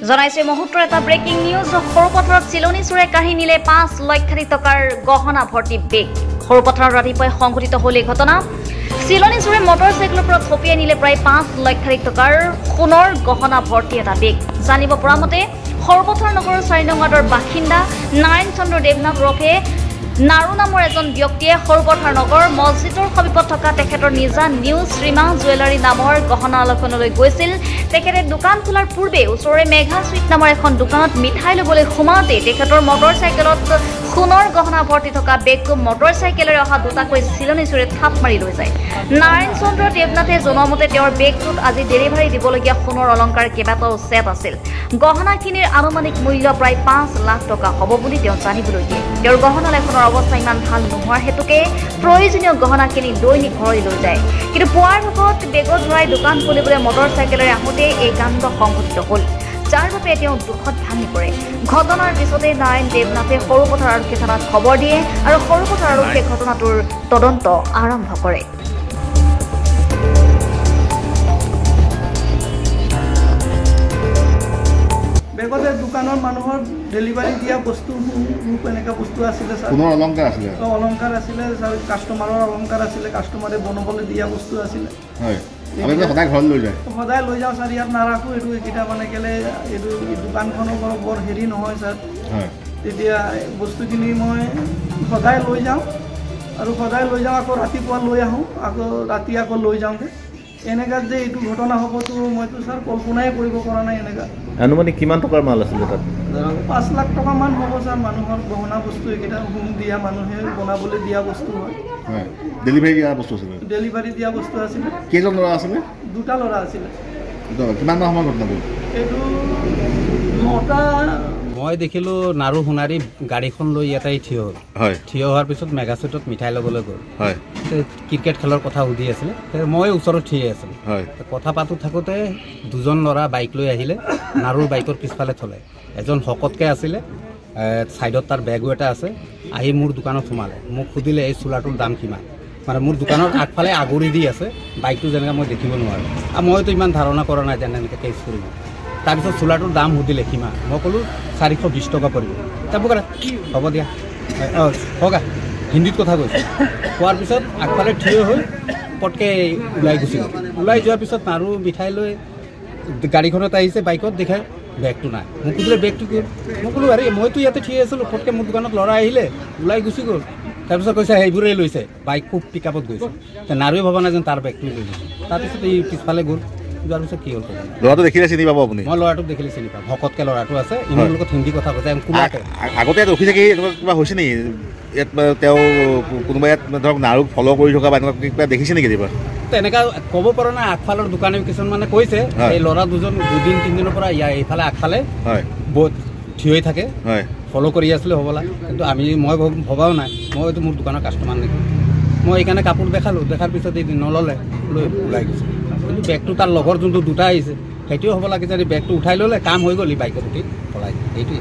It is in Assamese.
জনাইছে মুহূৰ্তৰ এটা ব্ৰেকিং নিউজ সৰুপথাৰত চিলনী চোৰে কাঢ়ি নিলে ৫ লক্ষাধিক টকাৰ গহনা ভৰ্তি বেগ সৰুপথাৰত ৰাতিপুৱাই সংঘটিত হ'ল এই ঘটনা চিলনী চোৰে মটৰচাইকেলৰ পৰা থপিয়াই নিলে প্ৰায় ৫ লক্ষাধিক টকাৰ সোণৰ গহনা ভৰ্তি এটা বেগ জানিব পৰা মতে সৰুপথাৰ নগৰৰ ৪ নং ৱাৰ্ডৰ বাসিন্দা নাৰায়ণ চন্দ্ৰ দেৱনাথ ৰফে নাৰু নামৰ এজন ব্যক্তিয়ে সৰুপথাৰ নগৰ মছজিদৰ সমীপত থকা তেখেতৰ নিজা নিউ শ্ৰীমা জুৱেলাৰী নামৰ গহনা আলক্ষণলৈ গৈছিল তেখেতে দোকান খোলাৰ পূৰ্বে ওচৰৰে মেঘা সুইট নামৰ এখন দোকানত মিঠাই ল'বলৈ সোমাওঁতে তেখেতৰ মটৰচাইকেলত সোণৰ গহনা ভৰ্তি থকা বেগটো মটৰচাইকেলেৰে অহা দুটাকৈ চিলনী চোৰে থাপ মাৰি লৈ যায় নাৰায়ণ চন্দ্ৰ দেৱনাথে জনোৱা মতে তেওঁৰ বেগটোত আজি ডেলিভাৰী দিবলগীয়া সোণৰ অলংকাৰ কেইবাটাও ছেট আছিল গহনাখিনিৰ আনুমানিক মূল্য প্ৰায় ৫ লাখ টকা হ'ব বুলি তেওঁ জানিবলৈ দিয়ে তেওঁৰ গহনা লেখনৰ অৱস্থা ইমান ভাল নোহোৱাৰ হেতুকে প্ৰয়োজনীয় গহনাখিনি দৈনিক ঘৰলৈ লৈ যায় কিন্তু পুৱাৰ ভাগত বেগত ভৰাই দোকান খুলিবলৈ মটৰচাইকেলেৰে আহোঁতে এই কাণ্ড সংঘটিত হ'ল যাৰ বাবে তেওঁ দুখত ভাঙি পৰে ঘটনাৰ পিছতে নাৰায়ণ দেৱনাথে সৰুপথাৰ আৰক্ষী থানাত খবৰ দিয়ে আৰু সৰুপথাৰ আৰক্ষীয়ে ঘটনাটোৰ তদন্ত আৰম্ভ কৰে বেগতে দোকানৰ মানুহৰ ডেলিভাৰী দিয়া বস্তু এনেকুৱা বস্তু আছিলে স্যাৰ কোনো অলংকাৰ আছিলে অলংকাৰ আছিলে স্যাৰ কাষ্টমাৰৰ অলংকাৰ আছিলে কাষ্টমাৰে বনাবলৈ দিয়া বস্তু আছিলে হয় আমি সদায় ঘৰত লৈ যায় সদায় লৈ যাওঁ স্যাৰ ইয়াত নাৰাখোঁ এইটো এইকেইটা মানে কেলে এইটো দোকানখনৰ বৰ হেৰি নহয় স্যাৰ হয় তেতিয়া বস্তুখিনি মই সদায় লৈ যাওঁ আৰু সদায় লৈ যাওঁ আকৌ ৰাতিপুৱা লৈ আহোঁ আকৌ ৰাতি আকৌ লৈ যাওঁগৈ এনেকা যে এইটো ঘটনা হ'বতো মইতো স্যাৰ কল্পনাই কৰিব পৰা নাই এনেকা আনুমানিক কিমান টকাৰ মাল আছিলে তাত ৫ লাখ টকা মান হ'ব স্যাৰ মানুহৰ গহনা বস্তু এইকেইটা হোম দিয়া মানুহে বনাবলৈ দিয়া বস্তু হয় ডেলিভাৰী দিয়া বস্তু আছিলে ডেলিভাৰী দিয়া বস্তু আছিলে কেইজন ল'ৰা আছিলে দুটা ল'ৰা আছিলে কিমান সময় ঘটনা হ'ল এইটো ৯টা মই দেখিলোঁ নাৰু সোণাৰী গাড়ীখন লৈ ইয়াতে থিয় হ'ল হয় থিয় হোৱাৰ পিছত মেগাচুইটত মিঠাই ল'বলৈ গ'ল হয় ক্ৰিকেট খেলৰ কথা সুধি আছিলে মই ওচৰত থিয় আছিলোঁ হয় কথা পাতো থাকোঁতে দুজন ল'ৰা বাইক লৈ আহিলে নাৰুৰ বাইকৰ পিছফালে থলে এজন শকতকৈ আছিলে ছাইডত তাৰ বেগো এটা আছে আহি মোৰ দোকানত সোমালে মোক সুধিলে এই চোলাটোৰ দাম কিমান মানে মোৰ দোকানৰ আগফালে আগুৰি দি আছে বাইকটো যেনেকৈ মই দেখিব নোৱাৰোঁ আৰু মইতো ইমান ধাৰণা কৰা নাই যেনে এনেকৈ কেছ কৰিব তাৰপিছত চোলাটোৰ দাম সুধিলে কিমান মই ক'লোঁ ৪২০ টকা পৰিব তাৰপৰা ক'লে হ'ব দিয়া অঁ হওক হিন্দীত কথা কৈছে কোৱাৰ পিছত আগফালে থিয় হৈ পটকৈ ওলাই গুচি গ'ল ওলাই যোৱাৰ পিছত নাৰু মিঠাই লৈ গাড়ীখনত আহিছে বাইকত দেখাই বেগটো নাই মোক সুধিলে বেগটো কি মই ক'লোঁ আৰে মইতো ইয়াতে থিয় আছিলোঁ পটকৈ মোৰ দোকানত ল'ৰা আহিলে ওলাই গুচি গ'ল তাৰপিছত কৈছে সেইবোৰেই লৈছে বাইক খুব পিক আপত গৈছে নাৰুৱে ভবা নাই যেন তাৰ বেগটোৱে লৈ গৈছে তাৰপিছত এই পিছফালে গ'ল যোৱাৰ পিছত কি হ'ল ল'ৰাটো দেখিলে চিনি পাব আপুনি মই ল'ৰাটোক দেখিলে চিনি পাওঁ ভকতকৈ ল'ৰাটো আছে ইমান লগত হিন্দী কথা কৈছে আগতে ইয়াত ৰখি থাকি এনেকুৱা কিবা হৈছে নেকি ইয়াত তেওঁ কোনোবা ইয়াত ধৰক নাৰুক ফ'ল' কৰি থকা বা এনেকুৱা কিবা দেখিছে নেকি কেতিয়াবা তেনেকুৱা ক'ব পৰা নাই আগফালৰ দোকানী কিছুমানে কৈছে এই ল'ৰা দুজন ২-৩ দিনৰ পৰা এইফালে আগফালে বহুত থিয় হৈ থাকে ফ'ল' কৰি আছিলে হ'বলা কিন্তু মই ভবাও নাই মইতো মোৰ দোকানৰ কাষ্টমাৰ নেকি মই এইকাৰণে কাপোৰ দেখালোঁ দেখাৰ পিছত এই নল'লে লৈ ওলাই গৈছে কিন্তু বেগটো তাৰ লগৰ যোনটো দুটা আহিছে সেইটোৱে হ'ব লাগে যদি বেগটো উঠাই ল'লে কাম হৈ গ'ল বাইকত উঠি পলাই সেইটোৱে